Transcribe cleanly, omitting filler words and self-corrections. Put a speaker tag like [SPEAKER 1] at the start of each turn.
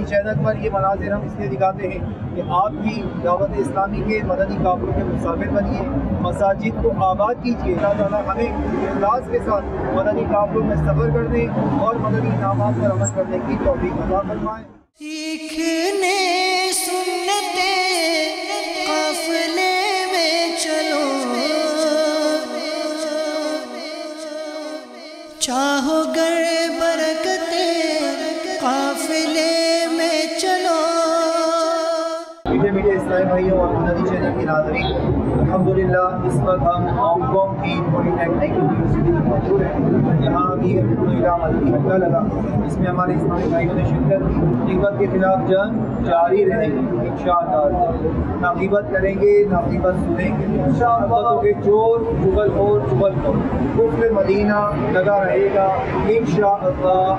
[SPEAKER 1] مدنی channel پر یہ مناظر ہم اس لیے دکھاتے ہیں کہ آپ بھی دعوت اسلامی کے مدنی قافلوں کے مسافر بنیے، مساجد کو آباد کیجیے۔ اللہ تعالیٰ ہمیں اخلاص کے ساتھ مدنی قافلوں میں سفر کرنے اور مدنی انعامات پر عمل کرنے کی توفیق عطا فرمائے۔
[SPEAKER 2] سیکھنے سنتے قافلے میں چلو، چاہو گر برکتے قافلے میں چلو۔
[SPEAKER 1] میٹھے اسلامی بھائیوں اور مدنی چینل کے ناظرین، الحمدللہ اس وقت ہم ہانگ کانگ کی پولی ٹیکنک یونیورسٹی میں موجود ہیں۔ یہاں ابھی الحمدللہ مدنی حلقہ لگا، اس میں ہمارے اسلامی بھائیوں نے شرکت کی۔ غیبت کے خلاف جنگ جاری رہے گی انشاءاللہ۔ نہ غیبت کریں گے، نہ غیبت سنیں گے۔ غیبتوں کے چور، چغل خور، کفر مدینہ لگا رہے گا انشاءاللہ۔